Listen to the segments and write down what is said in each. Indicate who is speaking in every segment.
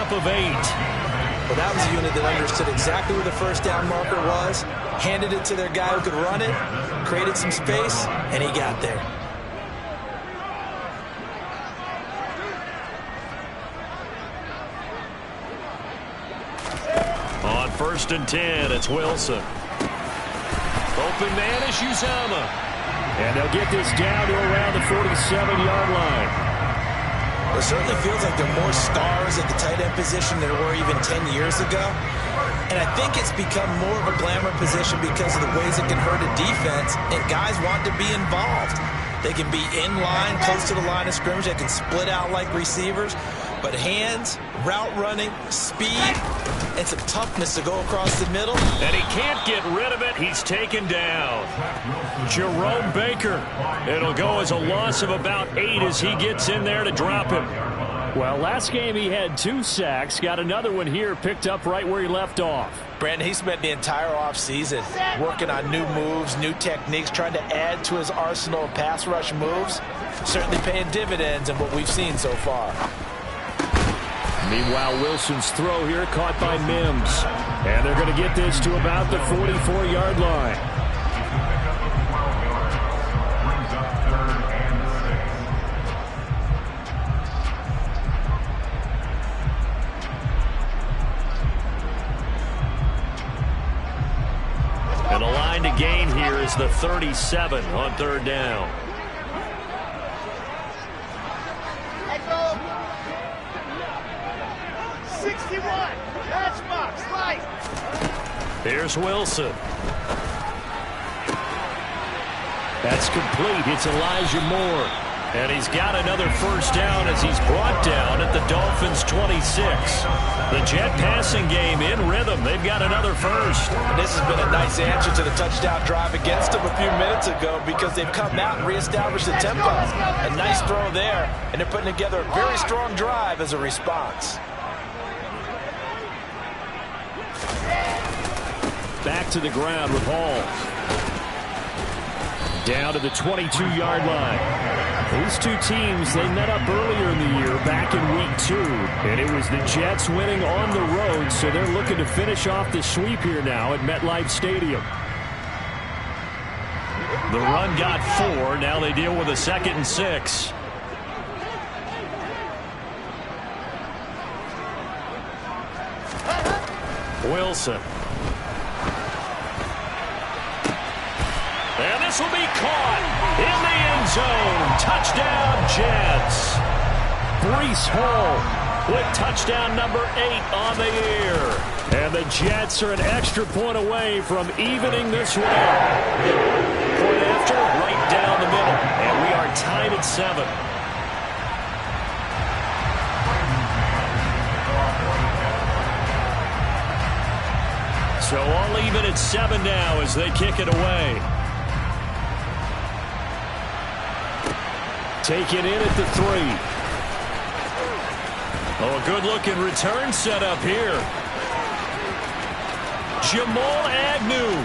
Speaker 1: pickup of 8.
Speaker 2: Well, that was a unit that understood exactly where the first down marker was, handed it to their guy who could run it, created some space, and he got there.
Speaker 1: On 1st and 10, it's Wilson. Open man is Uzama. And they'll get this down to around the 47-yard line.
Speaker 2: It certainly feels like there are more stars at the tight end position than there were even 10 years ago. And I think it's become more of a glamour position because of the ways it can hurt a defense, and guys want to be involved. They can be in line, close to the line of scrimmage. They can split out like receivers. But hands, route running, speed, and some toughness to go across the middle.
Speaker 1: And he can't get rid of it. He's taken down. Jerome Baker. It'll go as a loss of about 8 as he gets in there to drop him. Well, last game he had 2 sacks. Got another one here picked up right where he left off.
Speaker 2: Brandon, he spent the entire offseason working on new moves, new techniques, trying to add to his arsenal of pass rush moves. Certainly paying dividends in what we've seen so far.
Speaker 1: Meanwhile, Wilson's throw here caught by Mims. And they're going to get this to about the 44-yard line. And the line to gain here is the 37 on 3rd down. Here's Wilson. That's complete. It's Elijah Moore. And he's got another 1st down as he's brought down at the Dolphins' 26. The Jet passing game in rhythm. They've got another 1st.
Speaker 2: And this has been a nice answer to the touchdown drive against them a few minutes ago because they've come out and reestablished the tempo. A nice throw there, and they're putting together a very strong drive as a response.
Speaker 1: Back to the ground with Hall. Down to the 22-yard line. These two teams, they met up earlier in the year, back in week 2. And it was the Jets winning on the road, so they're looking to finish off the sweep here now at MetLife Stadium. The run got 4. Now they deal with a 2nd and 6. Wilson. And this will be caught in the end zone. Touchdown, Jets. Breece Hall with touchdown number 8 on the year. And the Jets are an extra point away from evening this one. Point after, right down the middle. And we are tied at 7. So all even at 7 now as they kick it away. Taken in at the 3. Oh, a good-looking return set up here. Jamal Agnew.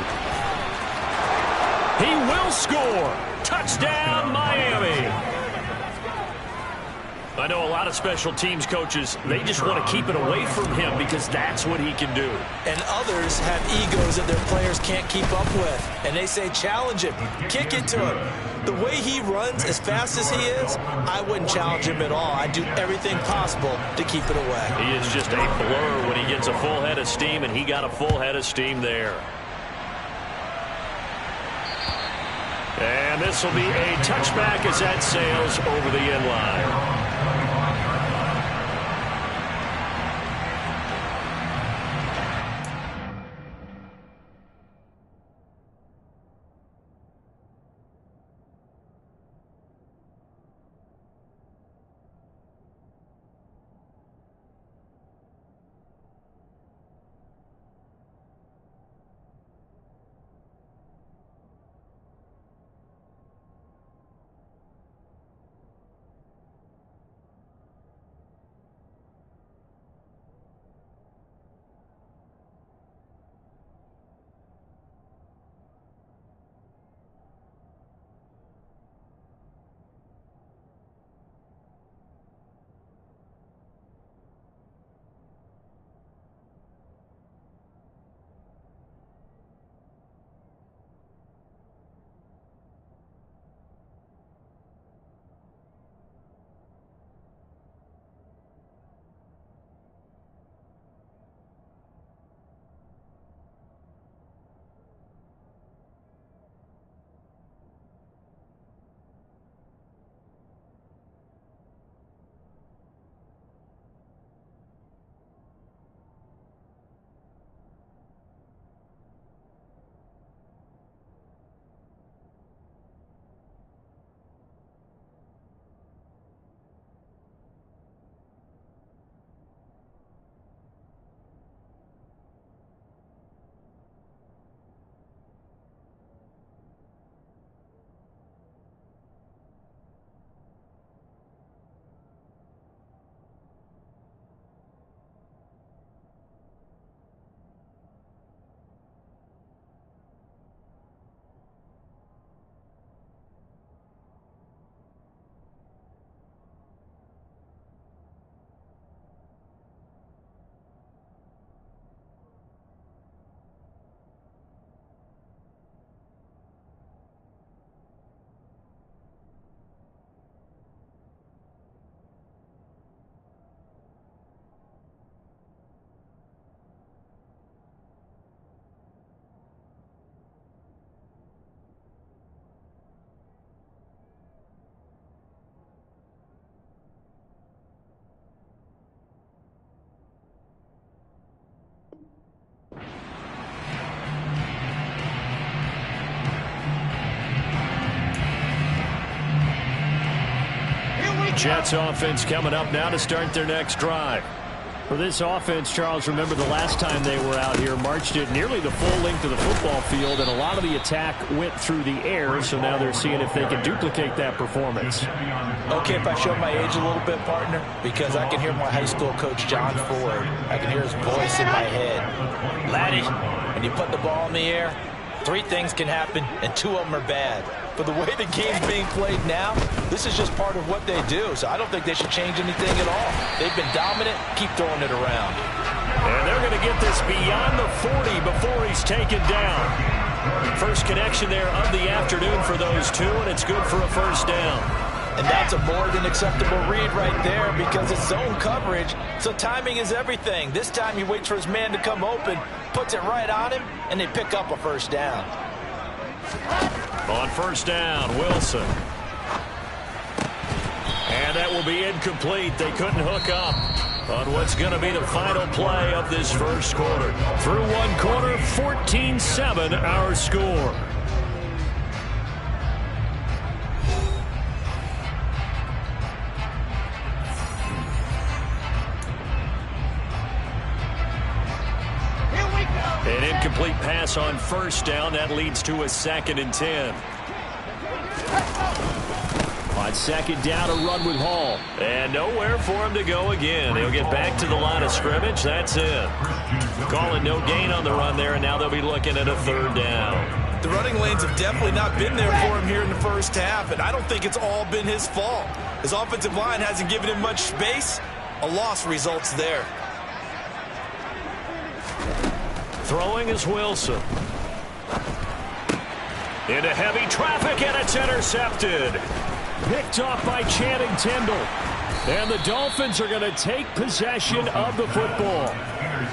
Speaker 1: He will score. Touchdown, Miami. I know a lot of special teams coaches, they just want to keep it away from him because that's what he can do.
Speaker 2: And others have egos that their players can't keep up with. And they say, challenge him, kick it to him. The way he runs, as fast as he is, I wouldn't challenge him at all. I'd do everything possible to keep it away.
Speaker 1: He is just a blur when he gets a full head of steam, and he got a full head of steam there. And this will be a touchback as that sails over the end line. Jets offense coming up now to start their next drive. For this offense, Charles, remember the last time they were out here, marched it nearly the full length of the football field, and a lot of the attack went through the air, so now they're seeing if they can duplicate that performance.
Speaker 2: Okay, if I show my age a little bit, partner, because I can hear my high school coach, John Ford. I can hear his voice in my head. Laddie, when you put the ball in the air, 3 things can happen, and 2 of them are bad. But the way the game's being played now, this is just part of what they do. So I don't think they should change anything at all. They've been dominant. Keep throwing it around.
Speaker 1: And they're going to get this beyond the 40 before he's taken down. First connection there of the afternoon for those 2, and it's good for a first down.
Speaker 2: And that's a more than acceptable read right there because it's zone coverage, so timing is everything. This time he waits for his man to come open, puts it right on him, and they pick up a first down.
Speaker 1: On first down, Wilson. And that will be incomplete. They couldn't hook up on what's going to be the final play of this first quarter. Through one quarter, 14-7 our score. An incomplete pass on first down. That leads to a 2nd and 10. On second down, a run with Hall. And nowhere for him to go again. He'll get back to the line of scrimmage. That's it. Calling no gain on the run there, and now they'll be looking at a 3rd down.
Speaker 2: The running lanes have definitely not been there for him here in the first half, and I don't think it's all been his fault. His offensive line hasn't given him much space. A loss results there.
Speaker 1: Throwing is Wilson. Into heavy traffic, and it's intercepted. Picked off by Channing Tindall. And the Dolphins are going to take possession of the football.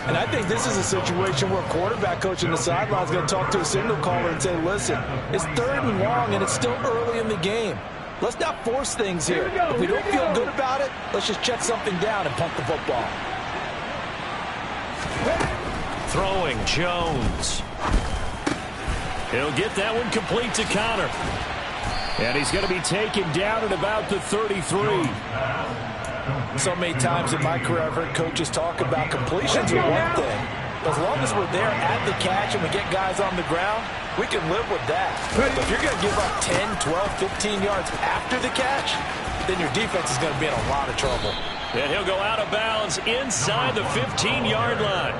Speaker 2: And I think this is a situation where a quarterback coach in the sideline is going to talk to a signal caller and say, listen, it's 3rd and long, and it's still early in the game. Let's not force things here. If we don't feel good about it, let's just check something down and punt the football.
Speaker 1: Throwing, Jones. He'll get that one complete to Connor. And he's going to be taken down at about the 33.
Speaker 2: So many times in my career I've heard coaches talk about completions are one thing. But as long as we're there at the catch and we get guys on the ground, we can live with that. But if you're going to give up 10, 12, 15 yards after the catch, then your defense is going to be in a lot of trouble.
Speaker 1: And he'll go out of bounds inside the 15-yard line.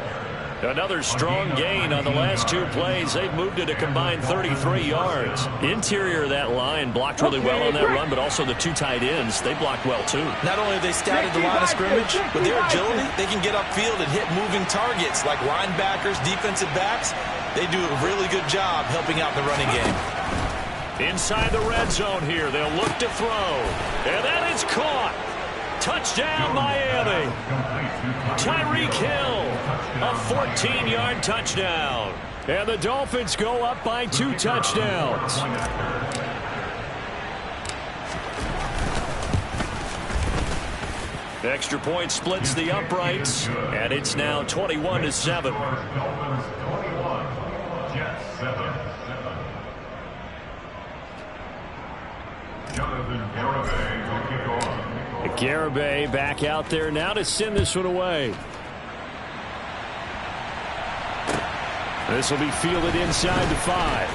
Speaker 1: Another strong gain on the last 2 plays. They've moved it a combined 33 yards. Interior of that line blocked really well on that run, but also the 2 tight ends, they blocked well too.
Speaker 2: Not only have they scouted the line of scrimmage, with their agility, they can get upfield and hit moving targets like linebackers, defensive backs. They do a really good job helping out the running game.
Speaker 1: Inside the red zone here, they'll look to throw. And that is caught. Touchdown, Miami. Tyreek Hill, a 14-yard touchdown. And the Dolphins go up by 2 touchdowns. Extra point splits the uprights, and it's now 21-7. Garibay back out there now to send this one away. This will be fielded inside the 5.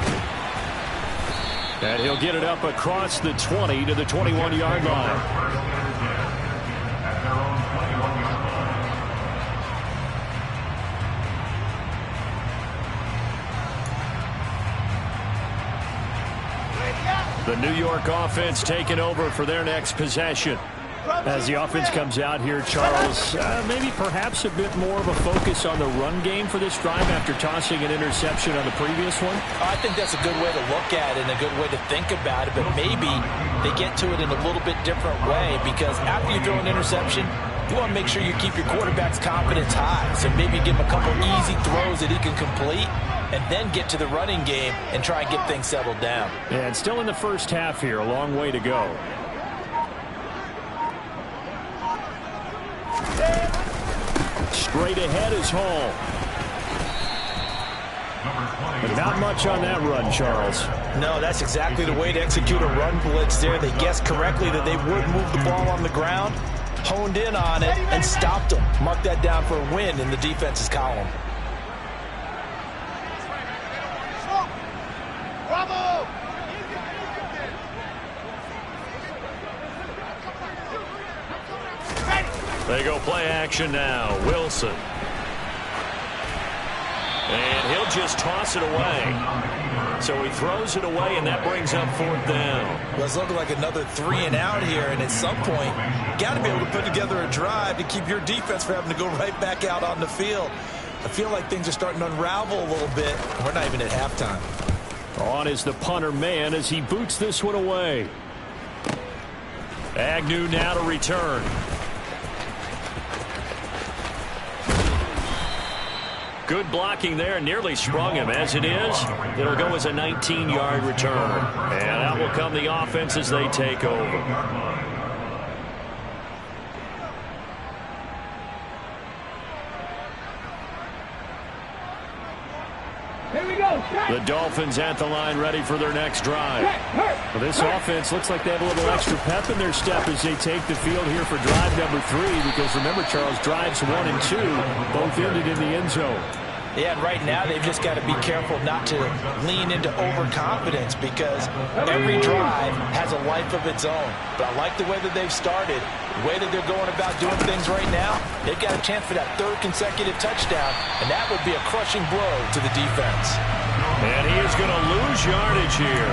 Speaker 1: And he'll get it up across the 20 to the 21-yard line. The New York offense taking over for their next possession. As the offense comes out here, Charles, maybe perhaps a bit more of a focus on the run game for this drive after tossing an interception on the previous one?
Speaker 2: I think that's a good way to look at it and a good way to think about it, but maybe they get to it in a little bit different way because after you throw an interception, you want to make sure you keep your quarterback's confidence high. So maybe give him a couple easy throws that he can complete and then get to the running game and try and get things settled down.
Speaker 1: And still in the first half here, a long way to go. Straight ahead is Hall. But not much on that run, Charles.
Speaker 2: No, that's exactly the way to execute a run blitz there. They guessed correctly that they would move the ball on the ground, honed in on it, and stopped them. Mark that down for a win in the defense's column.
Speaker 3: Bravo!
Speaker 1: They go play action now. Wilson. And he'll just toss it away. So he throws it away, and that brings up 4th down.
Speaker 2: Well, it's looking like another 3 and out here, and at some point, you got to be able to put together a drive to keep your defense from having to go right back out on the field. I feel like things are starting to unravel a little bit. We're not even at halftime.
Speaker 1: On is the punter man as he boots this one away. Agnew now to return. Good blocking there, nearly sprung him. As it is, it'll go as a 19-yard return. And out will come the offense as they take over. The Dolphins at the line ready for their next drive. Well, this offense looks like they have a little extra pep in their step as they take the field here for drive number 3, because remember, Charles, drives 1 and 2 both ended in the end zone.
Speaker 2: Yeah, and right now they've just got to be careful not to lean into overconfidence, because every drive has a life of its own. But I like the way that they've started, the way that they're going about doing things right now. They've got a chance for that 3rd consecutive touchdown, and that would be a crushing blow to the defense.
Speaker 1: And he is going to lose yardage here.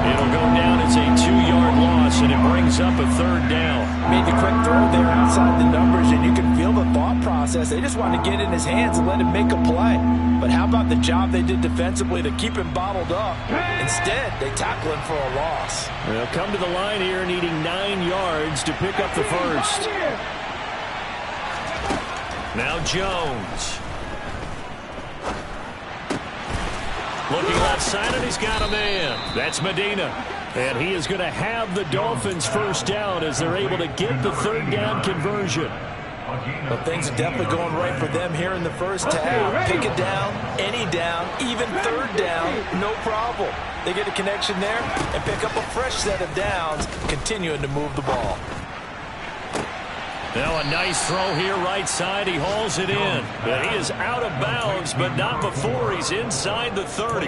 Speaker 1: It'll go down as a 2-yard loss, and it brings up a 3rd down.
Speaker 2: Made the quick throw there outside the numbers, and you can feel the thought process. They just wanted to get in his hands and let him make a play. But how about the job they did defensively to keep him bottled up? Instead, they tackle him for a loss.
Speaker 1: They'll come to the line here needing 9 yards to pick up the first. Now Jones. Looking left side, and he's got a man. That's Medina. And he is going to have the Dolphins first down as they're able to get the 3rd down conversion.
Speaker 2: Well, things are definitely going right for them here in the first half. Pick it down, any down, even 3rd down, no problem. They get a connection there and pick up a fresh set of downs, continuing to move the ball.
Speaker 1: Now a nice throw here right side. He hauls it in. And he is out of bounds, but not before he's inside the 30.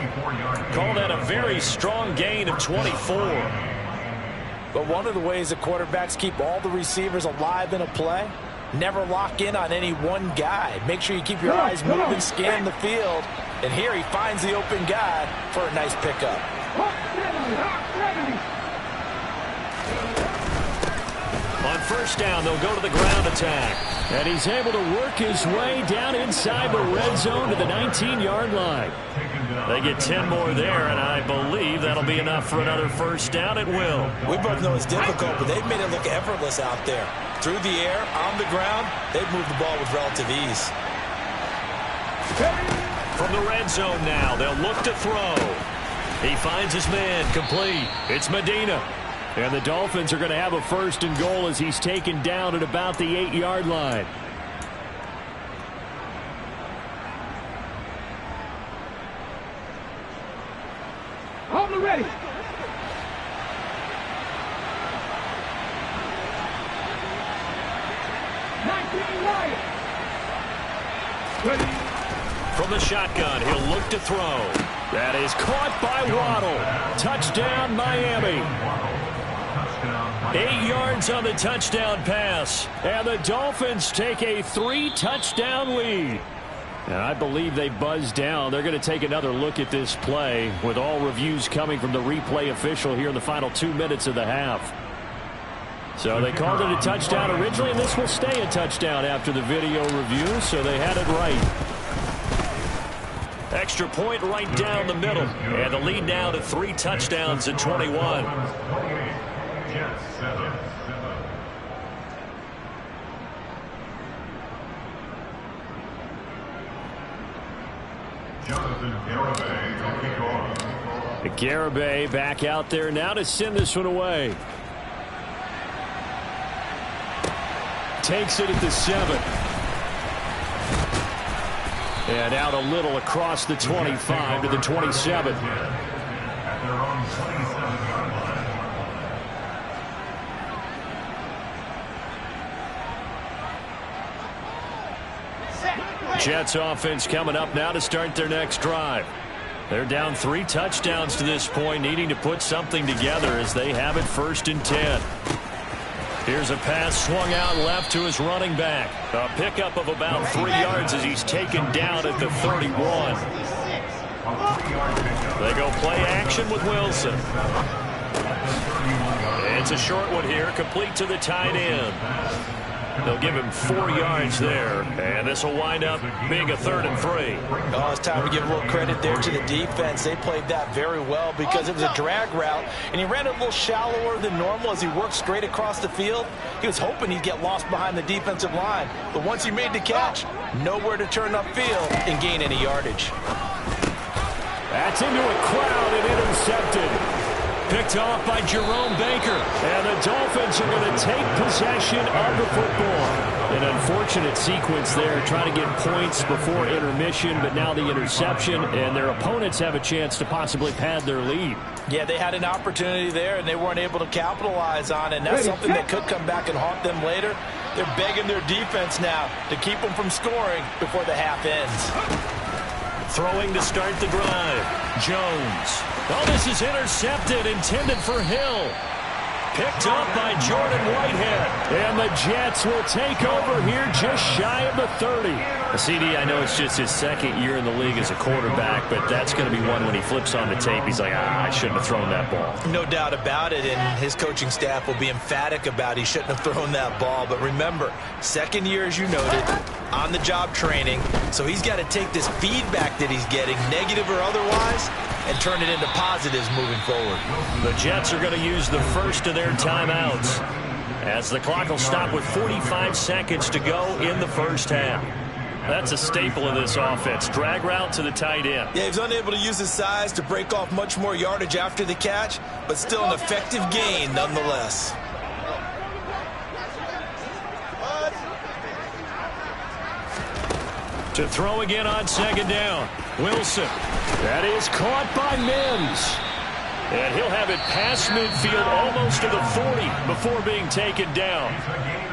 Speaker 1: Call that a very strong gain of 24.
Speaker 2: But one of the ways that quarterbacks keep all the receivers alive in a play, never lock in on any one guy. Make sure you keep your eyes moving, scan the field. And here he finds the open guy for a nice pickup.
Speaker 1: On first down, they'll go to the ground attack. And he's able to work his way down inside the red zone to the 19-yard line. They get 10 more there, and I believe that'll be enough for another first down. It will.
Speaker 2: We both know it's difficult, but they've made it look effortless out there. Through the air, on the ground, they've moved the ball with relative ease.
Speaker 1: From the red zone now, they'll look to throw. He finds his man, complete. It's Medina. And the Dolphins are going to have a 1st and goal as he's taken down at about the 8-yard line.
Speaker 3: On the ready.
Speaker 1: From the shotgun, he'll look to throw. That is caught by Waddle. Touchdown, Miami. 8 yards on the touchdown pass. And the Dolphins take a 3-touchdown lead. And I believe they buzzed down. They're going to take another look at this play with all reviews coming from the replay official here in the final 2 minutes of the half. So they called it a touchdown originally, and this will stay a touchdown after the video review, so they had it right. Extra point right down the middle. And the lead now to 3 touchdowns at 21. Garibay back out there now to send this one away. Takes it at the 7. And out a little across the 25 to the 27. Jets offense coming up now to start their next drive. They're down 3 touchdowns to this point, needing to put something together as they have it 1st and 10. Here's a pass swung out left to his running back. A pickup of about 3 yards as he's taken down at the 31. They go play action with Wilson. It's a short one here, complete to the tight end. They'll give him 4 yards there, and this will wind up being a 3rd and 3.
Speaker 2: Oh, it's time to give a little credit there to the defense. They played that very well because it was a drag route, and he ran it a little shallower than normal as he worked straight across the field. He was hoping he'd get lost behind the defensive line, but once he made the catch, nowhere to turn upfield and gain any yardage.
Speaker 1: That's into a crowd and intercepted. Picked off by Jerome Baker. And the Dolphins are going to take possession of the football. An unfortunate sequence there, trying to get points before intermission, but now the interception, and their opponents have a chance to possibly pad their lead.
Speaker 2: Yeah, they had an opportunity there, and they weren't able to capitalize on it, and that's something that could come back and haunt them later. They're begging their defense now to keep them from scoring before the half ends.
Speaker 1: Throwing to start the drive. Jones. Oh, this is intercepted, intended for Hill. Picked up by Jordan Whitehead. And the Jets will take over here just shy of the 30. CD, I know it's just his 2nd year in the league as a quarterback, but that's going to be one when he flips on the tape. He's like, I shouldn't have thrown that ball.
Speaker 2: No doubt about it, and his coaching staff will be emphatic about he shouldn't have thrown that ball. But remember, 2nd year, as you noted, on-the-job training, so he's got to take this feedback that he's getting, negative or otherwise, and turn it into positives moving forward.
Speaker 1: The Jets are going to use the first of their timeouts as the clock will stop with 45 seconds to go in the first half. That's a staple of this offense. Drag route to the tight end.
Speaker 2: Yeah, he's unable to use his size to break off much more yardage after the catch, but still an effective gain nonetheless.
Speaker 1: To throw again on 2nd down. Wilson. That is caught by Mims. And he'll have it past midfield almost to the 40 before being taken down.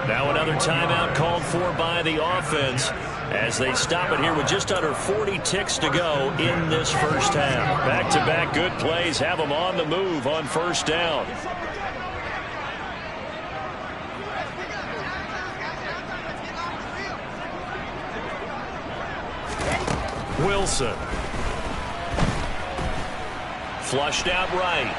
Speaker 1: Now another timeout called for by the offense as they stop it here with just under 40 ticks to go in this first half. Back-to-back good plays have them on the move on 1st down. Wilson. Flushed out right.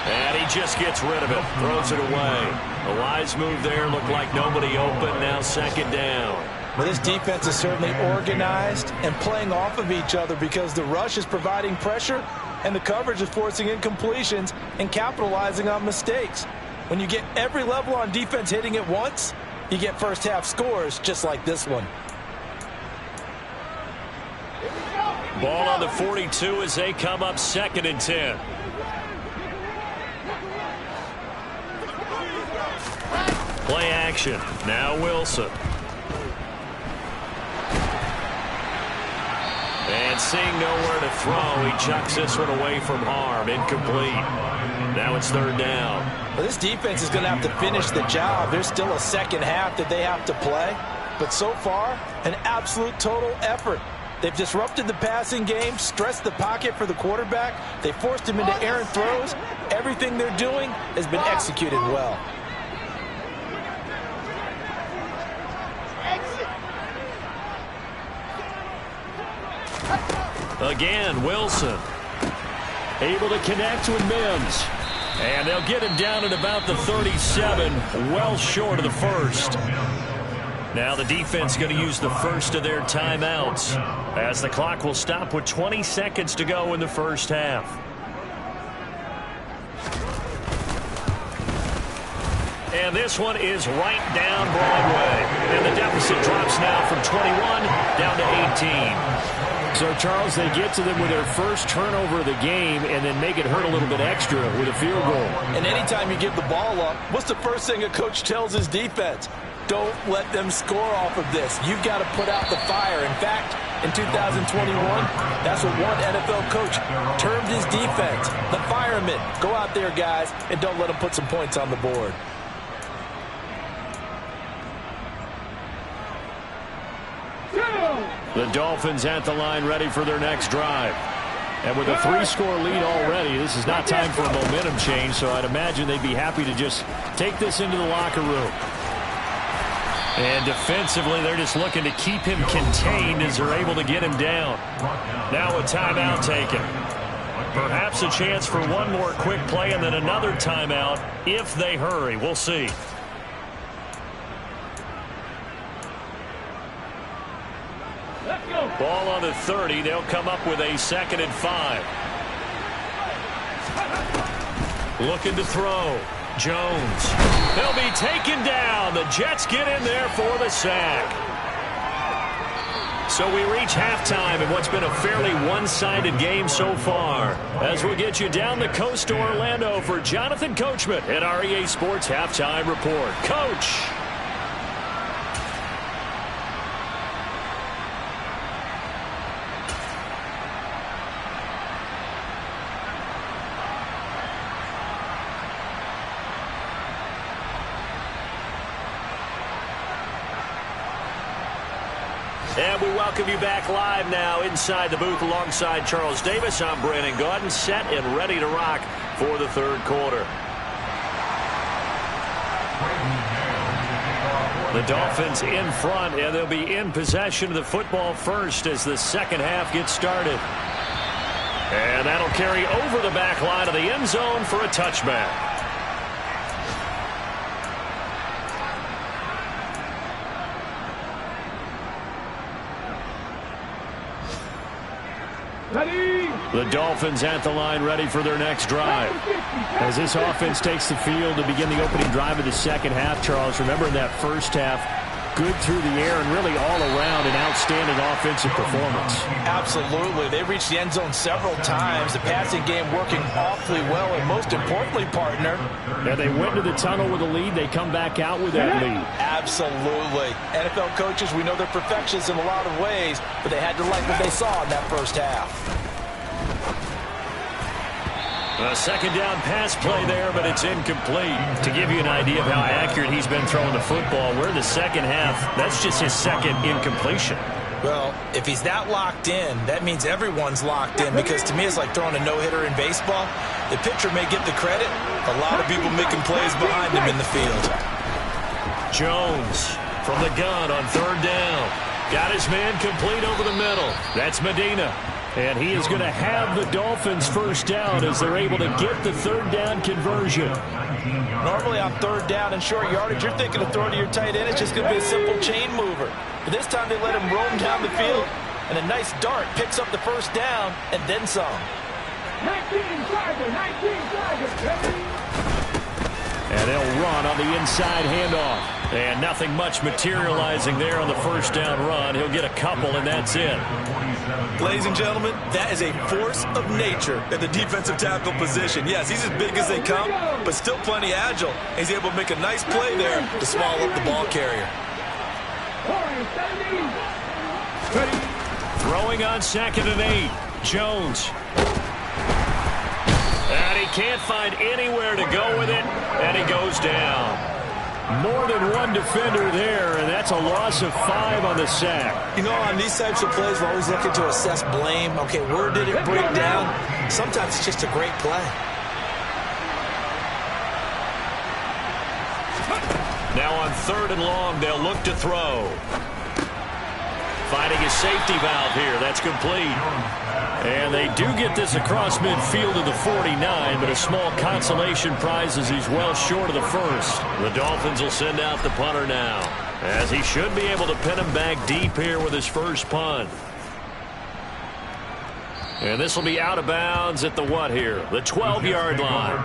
Speaker 1: And he just gets rid of it. Throws it away. A wise move there. Looked like nobody open. Now 2nd down.
Speaker 2: Well, this defense is certainly organized and playing off of each other because the rush is providing pressure and the coverage is forcing incompletions and capitalizing on mistakes. When you get every level on defense hitting at once, you get first half scores just like this one.
Speaker 1: Ball on the 42 as they come up 2nd and 10. Play action. Now Wilson. And seeing nowhere to throw, he chucks this one away from harm. Incomplete. Now it's 3rd down.
Speaker 2: Well, this defense is going to have to finish the job. There's still a 2nd half that they have to play. But so far, an absolute total effort. They've disrupted the passing game, stressed the pocket for the quarterback. They forced him into errant throws. Everything they're doing has been executed well.
Speaker 1: Again, Wilson. Able to connect with Mims. And they'll get him down at about the 37, well short of the 1st. Now the defense going to use the first of their timeouts as the clock will stop with 20 seconds to go in the first half. And this one is right down Broadway. And the deficit drops now from 21 down to 18. So, Charles, they get to them with their first turnover of the game and then make it hurt a little bit extra with a field goal.
Speaker 2: And anytime you give the ball up, what's the first thing a coach tells his defense? Don't let them score off of this. You've got to put out the fire. In fact, in 2021, that's what one NFL coach termed his defense. The firemen. Go out there, guys, and don't let them put some points on the board.
Speaker 1: The Dolphins at the line ready for their next drive. And with a 3-score lead already, this is not time for a momentum change, so I'd imagine they'd be happy to just take this into the locker room. And defensively, they're just looking to keep him contained as they're able to get him down. Now a timeout taken. Perhaps a chance for one more quick play and then another timeout if they hurry. We'll see. Ball on the 30. They'll come up with a 2nd and 5. Looking to throw. Jones. He'll be taken down. The Jets get in there for the sack. So we reach halftime in what's been a fairly one-sided game so far. As we'll get you down the coast to Orlando for Jonathan Coachman at our EA Sports Halftime Report. Coach. And we welcome you back live now inside the booth alongside Charles Davis. I'm Brandon Gaudin, set and ready to rock for the 3rd quarter. The Dolphins in front, and they'll be in possession of the football first as the 2nd half gets started. And that'll carry over the back line of the end zone for a touchback. The Dolphins at the line ready for their next drive. As this offense takes the field to begin the opening drive of the 2nd half, Charles, remember in that first half, good through the air and really all around an outstanding offensive performance.
Speaker 2: Absolutely. They reached the end zone several times. The passing game working awfully well, and most importantly, partner.
Speaker 1: And they went to the tunnel with a lead. They come back out with that lead.
Speaker 2: Absolutely. NFL coaches, we know they're perfectionists in a lot of ways, but they had to like what they saw in that first half.
Speaker 1: A 2nd down pass play there, but it's incomplete. To give you an idea of how accurate he's been throwing the football, we're in the 2nd half. That's just his 2nd incompletion.
Speaker 2: Well, if he's that locked in, that means everyone's locked in, because to me it's like throwing a no-hitter in baseball. The pitcher may get the credit, a lot of people making plays behind him in the field.
Speaker 1: Jones from the gun on 3rd down. Got his man complete over the middle. That's Medina. And he is going to have the Dolphins first down as they're able to get the 3rd down conversion.
Speaker 2: Normally on 3rd down and short yardage, you're thinking of throwing to your tight end. It's just going to be a simple chain mover. But this time they let him roam down the field, and a nice dart picks up the first down and then some.
Speaker 3: 19 Tigers.
Speaker 1: And they'll run on the inside handoff. And nothing much materializing there on the first down run. He'll get a couple, and that's it.
Speaker 2: Ladies and gentlemen, that is a force of nature at the defensive tackle position. Yes, he's as big as they come, but still plenty agile. He's able to make a nice play there to swallow up the ball carrier.
Speaker 1: Throwing on 2nd and 8. Jones. And he can't find anywhere to go with it, and he goes down. More than one defender there, and that's a loss of 5 on the sack.
Speaker 2: You know, on these types of plays, we're always looking to assess blame. Okay, where did it break down? Sometimes it's just a great play.
Speaker 1: Now on 3rd and long, they'll look to throw. Finding a safety valve here. That's complete. And they do get this across midfield to the 49, but a small consolation prize as he's well short of the first. The Dolphins will send out the punter now, as he should be able to pin him back deep here with his first punt. And this will be out of bounds at the what here? The 12-yard line.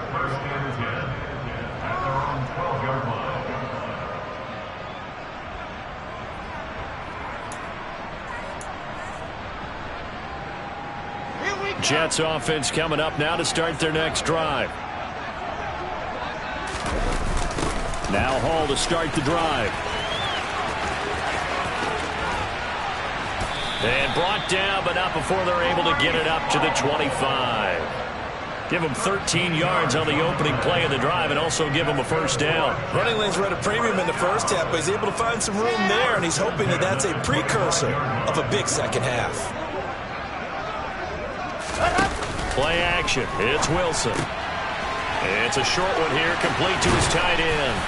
Speaker 1: Jets offense coming up now to start their next drive. Now Hall to start the drive. And brought down, but not before they're able to get it up to the 25. Give him 13 yards on the opening play of the drive and also give him a first down.
Speaker 2: Running lanes were at a premium in the first half, but he's able to find some room there, and he's hoping that that's a precursor of a big second half.
Speaker 1: Play action. It's Wilson. It's a short one here, complete to his tight end.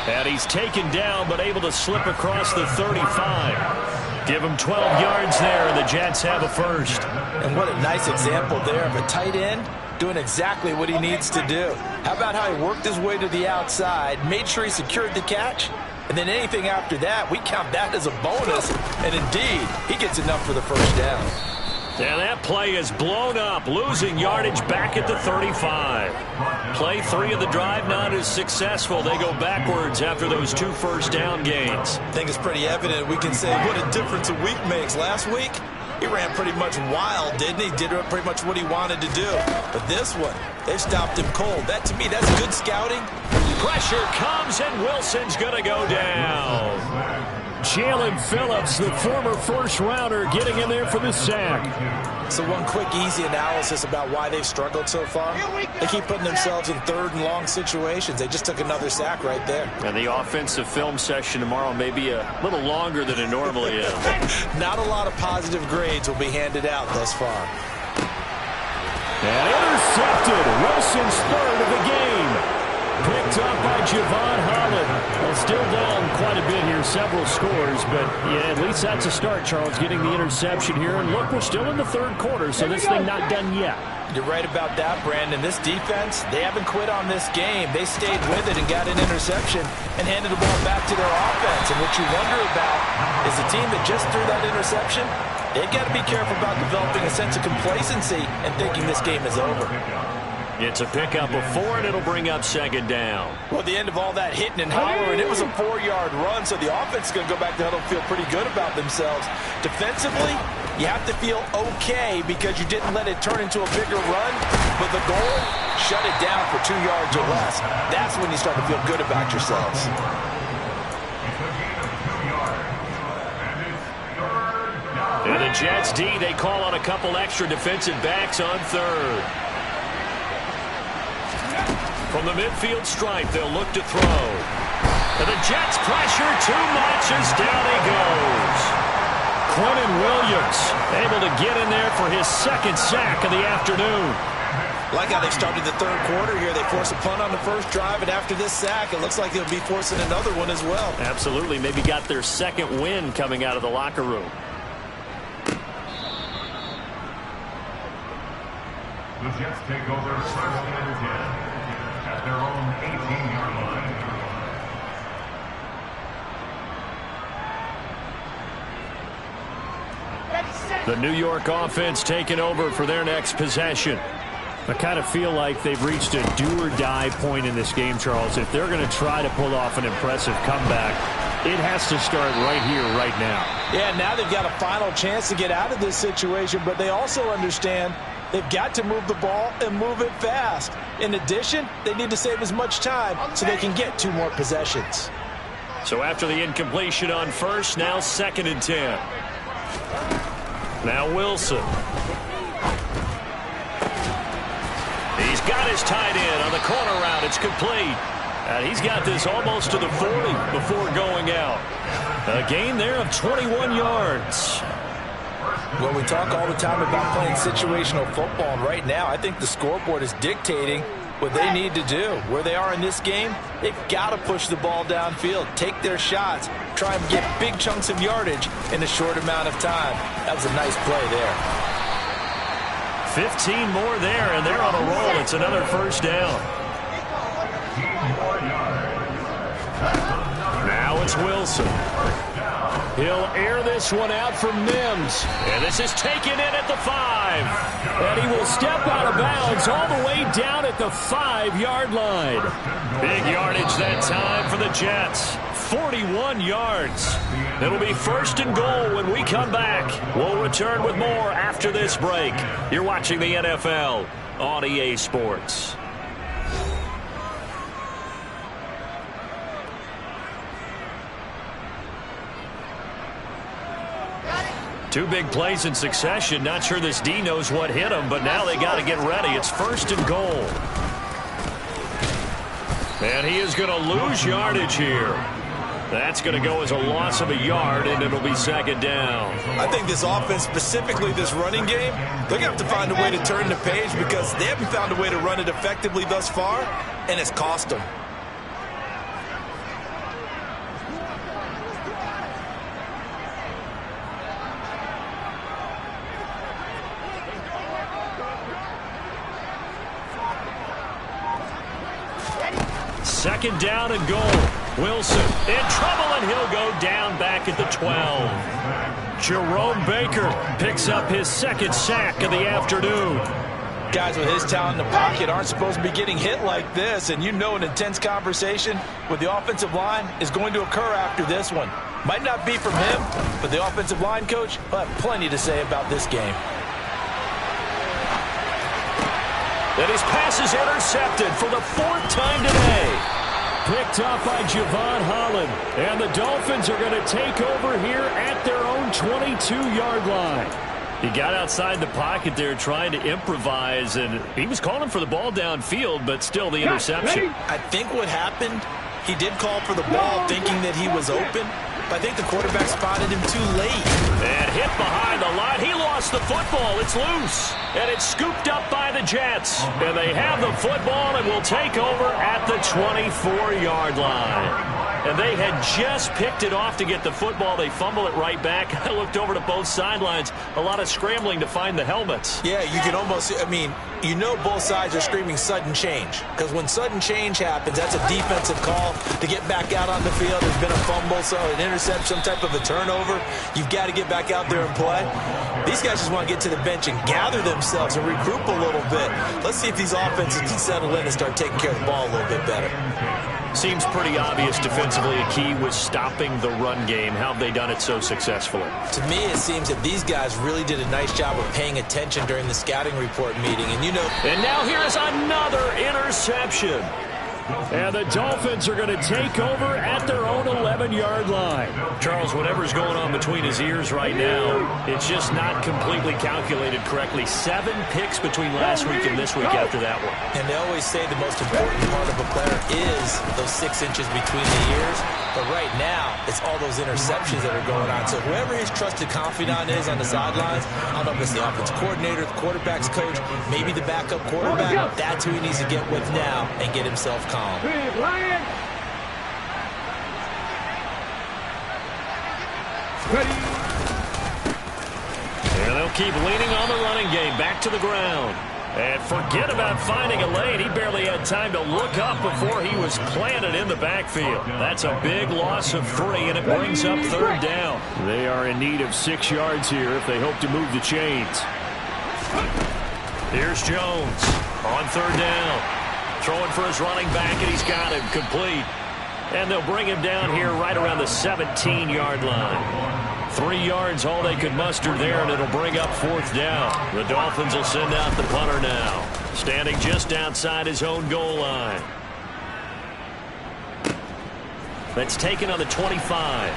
Speaker 1: And he's taken down, but able to slip across the 35. Give him 12 yards there, and the Jets have a first.
Speaker 2: And what a nice example there of a tight end doing exactly what he needs to do. How about how he worked his way to the outside, made sure he secured the catch, and then anything after that, we count that as a bonus. And indeed, he gets enough for the first down.
Speaker 1: And that play is blown up, losing yardage back at the 35. Play 3 of the drive not as successful. They go backwards after those 2 first down gains.
Speaker 2: I think it's pretty evident. We can say what a difference a week makes. Last week, he ran pretty much wild, didn't he? Did pretty much what he wanted to do. But this one, they stopped him cold. That, to me, that's good scouting.
Speaker 1: Pressure comes, and Wilson's going to go down. Jalen Phillips, the former first-rounder, getting in there for the sack.
Speaker 2: So one quick, easy analysis about why they've struggled so far. They keep putting themselves in third and long situations. They just took another sack right there.
Speaker 1: And the offensive film session tomorrow may be a little longer than it normally is.
Speaker 2: Not a lot of positive grades will be handed out thus far.
Speaker 1: And intercepted. Wilson's third of the game. Picked up by Javon Holland. Well, still down quite a bit here, several scores, but yeah, at least that's a start, Charles, getting the interception here. And look, we're still in the third quarter, so this thing not done yet.
Speaker 2: You're right about that, Brandon. This defense, they haven't quit on this game. They stayed with it and got an interception and handed the ball back to their offense. And what you wonder about is the team that just threw that interception, they've got to be careful about developing a sense of complacency and thinking this game is over.
Speaker 1: It's a pickup of 4, and it'll bring up second down.
Speaker 2: Well, at the end of all that hitting and hollering, it was a 4-yard run, so the offense is going to go back to huddle and feel pretty good about themselves. Defensively, you have to feel okay because you didn't let it turn into a bigger run, but the goal, shut it down for 2 yards or less. That's when you start to feel good about yourselves.
Speaker 1: And the Jets D, they call on a couple extra defensive backs on third. From the midfield stripe, they'll look to throw. And the Jets pressure too much as down he goes. Quentin Williams able to get in there for his second sack of the afternoon.
Speaker 2: Like how they started the third quarter here. They force a punt on the first drive, and after this sack, it looks like they'll be forcing another one as well.
Speaker 1: Absolutely. Maybe got their second win coming out of the locker room.
Speaker 4: The Jets take over first and 10. At their own 18-yard line.
Speaker 1: The New York offense taking over for their next possession. I kind of feel like they've reached a do-or-die point in this game, Charles. If they're going to try to pull off an impressive comeback, it has to start right here, right now.
Speaker 2: Yeah, now they've got a final chance to get out of this situation, but they also understand they've got to move the ball and move it fast. In addition, they need to save as much time so they can get 2 more possessions.
Speaker 1: So after the incompletion on first, now 2nd and 10. Now Wilson. He's got his tight end on the corner route. It's complete. And he's got this almost to the 40 before going out. A gain there of 21 yards.
Speaker 2: Well, we talk all the time about playing situational football, and right now I think the scoreboard is dictating what they need to do. Where they are in this game, they've got to push the ball downfield, take their shots, try and get big chunks of yardage in a short amount of time. That was a nice play there.
Speaker 1: 15 more there, and they're on a roll. It's another first down. Now it's Wilson. He'll air this one out from Mims. And this is taken in at the 5. And he will step out of bounds all the way down at the 5-yard line. Big yardage that time for the Jets. 41 yards. It'll be 1st and goal when we come back. We'll return with more after this break. You're watching the NFL on EA Sports. Two big plays in succession. Not sure this D knows what hit him, but now they got to get ready. It's 1st and goal. And he is going to lose yardage here. That's going to go as a loss of a yard, and it'll be 2nd down.
Speaker 2: I think this offense, specifically this running game, they're going to have to find a way to turn the page because they haven't found a way to run it effectively thus far, and it's cost them.
Speaker 1: Second down and goal. Wilson in trouble, and he'll go down back at the 12. Jerome Baker picks up his 2nd sack of the afternoon.
Speaker 2: Guys with his talent in the pocket aren't supposed to be getting hit like this, and you know an intense conversation with the offensive line is going to occur after this one. Might not be from him, but the offensive line coach will have plenty to say about this game.
Speaker 1: And his pass is intercepted for the 4th time today. Picked off by Javon Holland. And the Dolphins are going to take over here at their own 22-yard line. He got outside the pocket there trying to improvise, and he was calling for the ball downfield, but still the interception.
Speaker 2: I think what happened, he did call for the ball thinking that he was open, but I think the quarterback spotted him too late.
Speaker 1: And hit behind the line. He lost the football. It's loose. And it's scooped up by the Jets. And they have the football and will take over at the 24-yard line. And they had just picked it off to get the football. They fumble it right back. I looked over to both sidelines. A lot of scrambling to find the helmets.
Speaker 2: Yeah, you can almost, I mean, you know both sides are screaming sudden change. Because when sudden change happens, that's a defensive call to get back out on the field. There's been a fumble, so an interception, some type of a turnover. You've got to get back out there and play. These guys just want to get to the bench and gather themselves and regroup a little bit. Let's see if these offenses can settle in and start taking care of the ball a little bit better.
Speaker 1: Seems pretty obvious defensively a key was stopping the run game. How have they done it so successfully?
Speaker 2: To me, it seems that these guys really did a nice job of paying attention during the scouting report meeting. And you know.
Speaker 1: And now here is another interception. And the Dolphins are going to take over at their own 11-yard line. Charles, whatever's going on between his ears right now, it's just not completely calculated correctly. 7 picks between last week and this week after that one.
Speaker 2: And they always say the most important part of a player is those 6 inches between the ears. But right now, it's all those interceptions that are going on. So whoever his trusted confidant is on the sidelines, I don't know if it's the offensive coordinator, the quarterback's coach, maybe the backup quarterback, that's who he needs to get with now and get himself calm.
Speaker 3: Lion. Ready.
Speaker 1: And they'll keep leaning on the running game. Back to the ground. And forget about finding a lane. He barely had time to look up before he was planted in the backfield. That's a big loss of 3, and it brings up 3rd down. They are in need of 6 yards here if they hope to move the chains. Here's Jones on 3rd down. Throwing for his running back, and he's got him complete. And they'll bring him down here right around the 17-yard line. 3 yards, all they could muster there, and it'll bring up 4th down. The Dolphins will send out the punter now, standing just outside his own goal line. That's taken on the 25.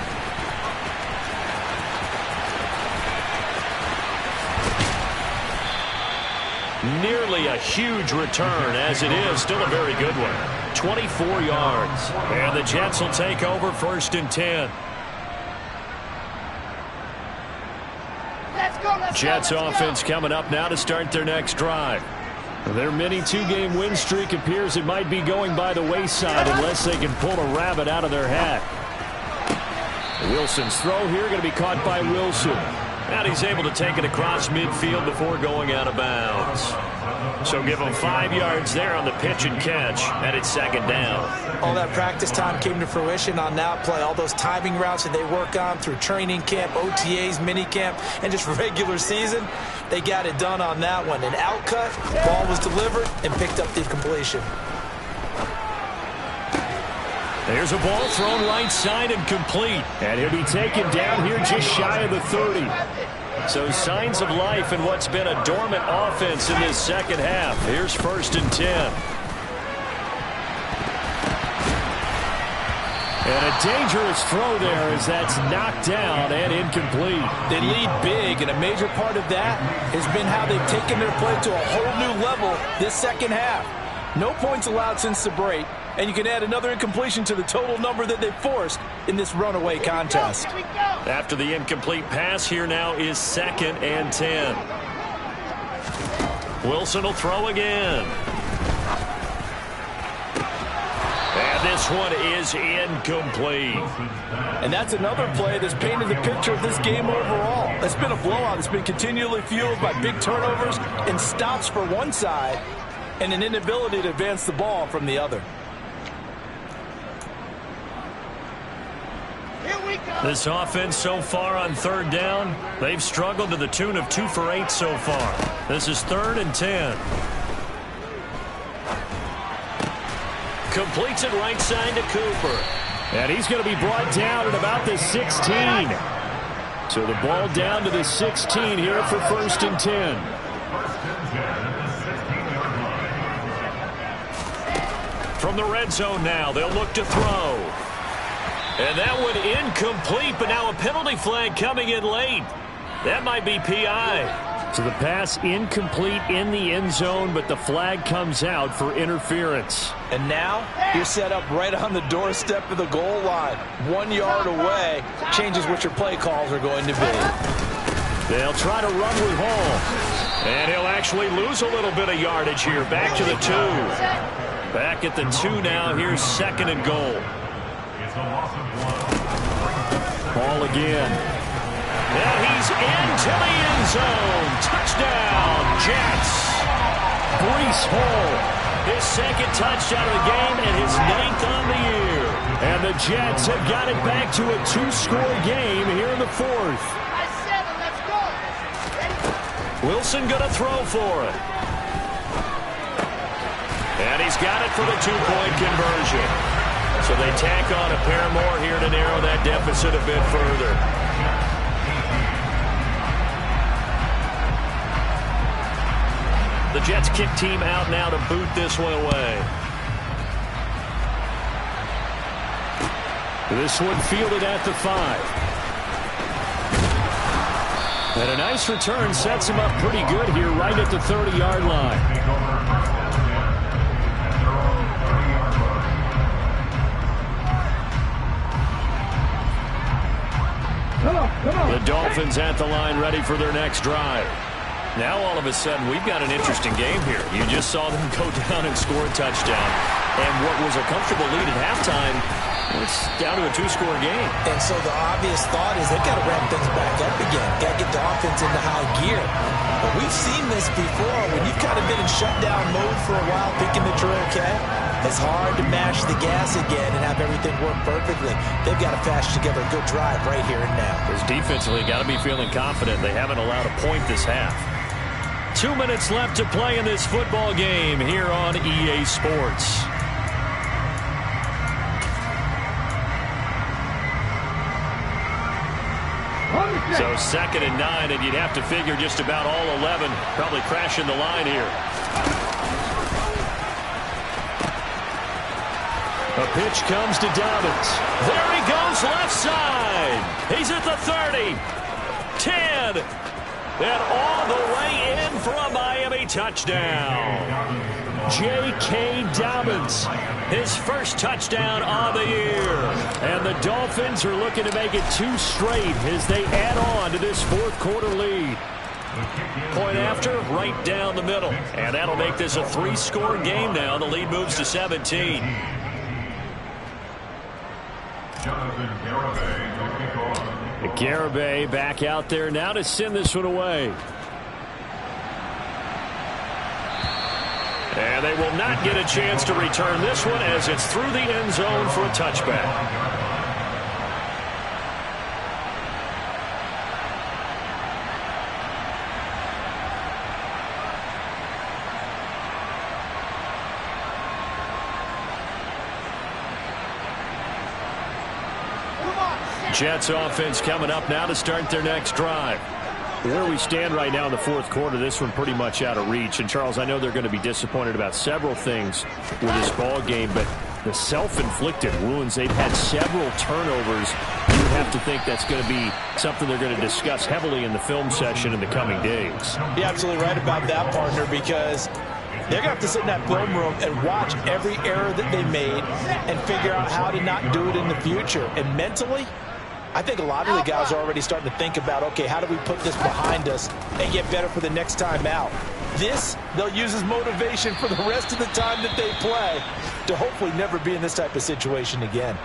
Speaker 1: Nearly a huge return, as it is still a very good one. 24 yards. And the Jets will take over 1st and 10. Jets offense coming up now to start their next drive. Their mini 2-game win streak appears it might be going by the wayside unless they can pull a rabbit out of their hat. Wilson's throw here going to be caught by Wilson. And he's able to take it across midfield before going out of bounds. So give him 5 yards there on the pitch and catch, and it's 2nd down.
Speaker 2: All that practice time came to fruition on that play. All those timing routes that they work on through training camp, OTAs, mini camp, and just regular season, they got it done on that one. An out cut, ball was delivered, and picked up the completion.
Speaker 1: There's a ball thrown right side and complete. And he'll be taken down here just shy of the 30. So signs of life in what's been a dormant offense in this second half. Here's 1st and 10. And a dangerous throw there as that's knocked down and incomplete.
Speaker 2: They lead big, and a major part of that has been how they've taken their play to a whole new level this second half. No points allowed since the break, and you can add another incompletion to the total number that they've forced in this runaway contest.
Speaker 1: After the incomplete pass, here now is 2nd and 10. Wilson will throw again. And this one is incomplete.
Speaker 2: And that's another play that's painted the picture of this game overall. It's been a blowout. It's been continually fueled by big turnovers and stops for one side and an inability to advance the ball from the other.
Speaker 1: This offense so far on 3rd down, they've struggled to the tune of 2 for 8 so far. This is 3rd and 10. Completes it right side to Cooper. And he's going to be brought down at about the 16. So the ball down to the 16 here for 1st and 10. From the red zone now, they'll look to throw. And that one incomplete, but now a penalty flag coming in late. That might be PI. So the pass incomplete in the end zone, but the flag comes out for interference.
Speaker 2: And now you're set up right on the doorstep of the goal line. 1 yard away changes what your play calls are going to be.
Speaker 1: They'll try to run with Hall. And he'll actually lose a little bit of yardage here. Back to the 2. Back at the 2 now. Here's 2nd and goal. Ball again. And he's into the end zone. Touchdown, Jets. Brees Hall, his 2nd touchdown of the game and his 9th on the year. And the Jets have got it back to a 2-score game here in the 4th.
Speaker 3: Let's go.
Speaker 1: Wilson going to throw for it. And he's got it for the 2-point conversion. So they tack on a pair more here to narrow that deficit a bit further. The Jets kick team out now to boot this one away. This one fielded at the 5. And a nice return sets him up pretty good here right at the 30-yard line. The Dolphins at the line ready for their next drive. Now all of a sudden we've got an interesting game here. You just saw them go down and score a touchdown. And what was a comfortable lead at halftime, it's down to a 2-score game.
Speaker 2: And so the obvious thought is they've got to ramp things back up again. Got to get the offense into high gear. But we've seen this before when you've kind of been in shutdown mode for a while thinking that you're okay. It's hard to mash the gas again and have everything work perfectly. They've got to fashion together a good drive right here and now.
Speaker 1: Because defensively, got to be feeling confident. They haven't allowed a point this half. 2 minutes left to play in this football game here on EA Sports. So 2nd and 9, and you'd have to figure just about all 11 probably crashing the line here. A pitch comes to Dobbins. There he goes left side. He's at the 30, 10, and all the way in for a Miami touchdown. J.K. Dobbins, his first touchdown on the year. And the Dolphins are looking to make it 2 straight as they add on to this 4th quarter lead. Point after, right down the middle. And that'll make this a 3-score game now. The lead moves to 17. Garibay back out there now to send this one away. And they will not get a chance to return this one as it's through the end zone for a touchback. Jets offense coming up now to start their next drive. Where we stand right now in the 4th quarter, this one pretty much out of reach. And, Charles, I know they're going to be disappointed about several things with this ball game, but The self-inflicted wounds. They've had several turnovers. You have to think that's going to be something they're going to discuss heavily in the film session in the coming days.
Speaker 2: You're absolutely right about that, partner, because they're going to have to sit in that film room and watch every error that they made and figure out how to not do it in the future. And mentally, I think a lot of the guys are already starting to think about, okay, how do we put this behind us and get better for the next time out? This, they'll use as motivation for the rest of the time that they play to hopefully never be in this type of situation again.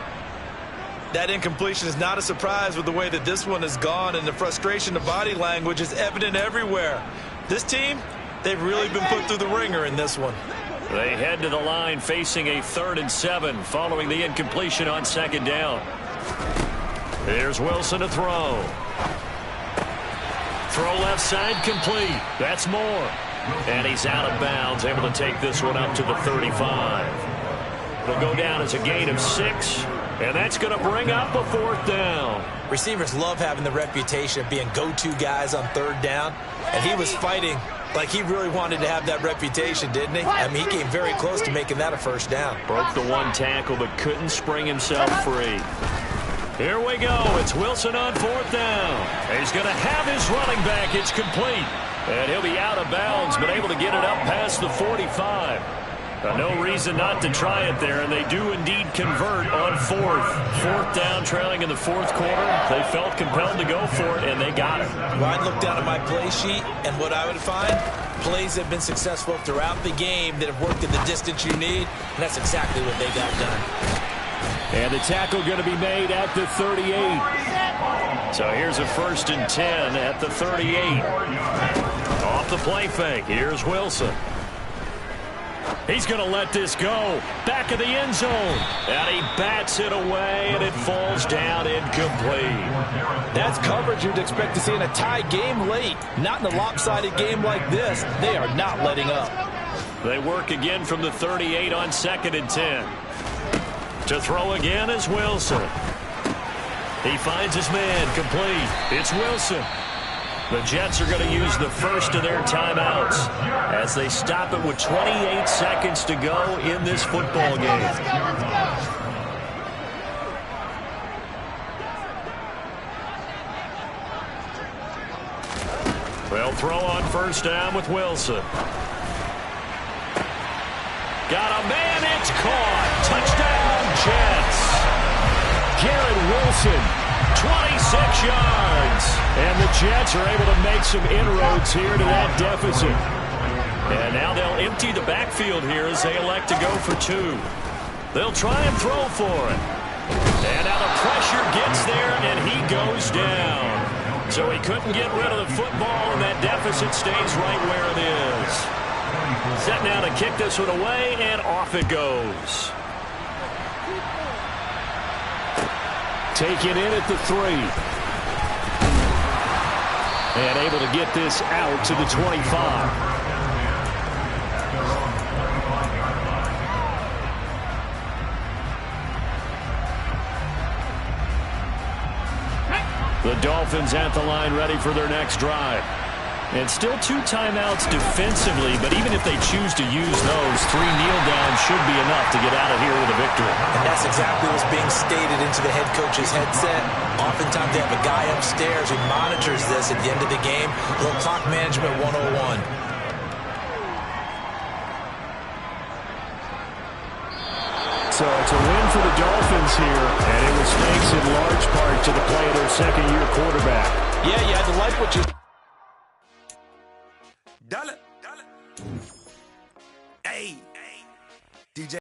Speaker 2: That incompletion is not a surprise with the way that this one has gone, and the frustration of body language is evident everywhere. This team, they've really been put through the ringer in this one.
Speaker 1: They head to the line facing a 3rd and 7 following the incompletion on 2nd down. Here's Wilson to throw. Throw left side complete. That's Moore. And he's out of bounds, able to take this one up to the 35. It'll go down as a gain of 6, and that's going to bring up a 4th down.
Speaker 2: Receivers love having the reputation of being go-to guys on 3rd down, and he was fighting like he really wanted to have that reputation, didn't he? I mean, he came very close to making that a 1st down.
Speaker 1: Broke the 1 tackle, but couldn't spring himself free. Here we go. It's Wilson on 4th down. He's going to have his running back. It's complete. And he'll be out of bounds, but able to get it up past the 45. No reason not to try it there, and they do indeed convert on 4th down, trailing in the 4th quarter. They felt compelled to go for it, and they got it.
Speaker 2: Well, I'd look down at my play sheet, and what I would find, plays have been successful throughout the game that have worked in the distance you need, and that's exactly what they got done.
Speaker 1: And the tackle going to be made at the 38. So here's a 1st and 10 at the 38. Off the play fake. Here's Wilson. He's going to let this go. Back of the end zone. And he bats it away, and it falls down incomplete.
Speaker 2: That's coverage you'd expect to see in a tie game late. Not in a lopsided game like this. They are not letting up.
Speaker 1: They work again from the 38 on 2nd and 10. To throw again is Wilson. He finds his man complete. It's Wilson. The Jets are going to use the first of their timeouts as they stop it with 28 seconds to go in this football game. They'll throw on 1st down with Wilson. Got a man, it's caught. Touchdown, Jets. Garrett Wilson, 26 yards. And the Jets are able to make some inroads here to that deficit. And now they'll empty the backfield here as they elect to go for 2. They'll try and throw for it. And now the pressure gets there, and he goes down. So he couldn't get rid of the football, and that deficit stays right where it is. Set now to kick this one away, and off it goes. Taken in at the 3. And able to get this out to the 25. The Dolphins at the line ready for their next drive. And still 2 timeouts defensively, but even if they choose to use those, 3 kneel downs should be enough to get out of here with a victory.
Speaker 2: And that's exactly what's being stated into the head coach's headset. Oftentimes they have a guy upstairs who monitors this at the end of the game. A little clock management 101.
Speaker 1: So it's a win for the Dolphins here, and it was thanks in large part to the play of their second-year quarterback.
Speaker 2: Yeah, you had to like what you...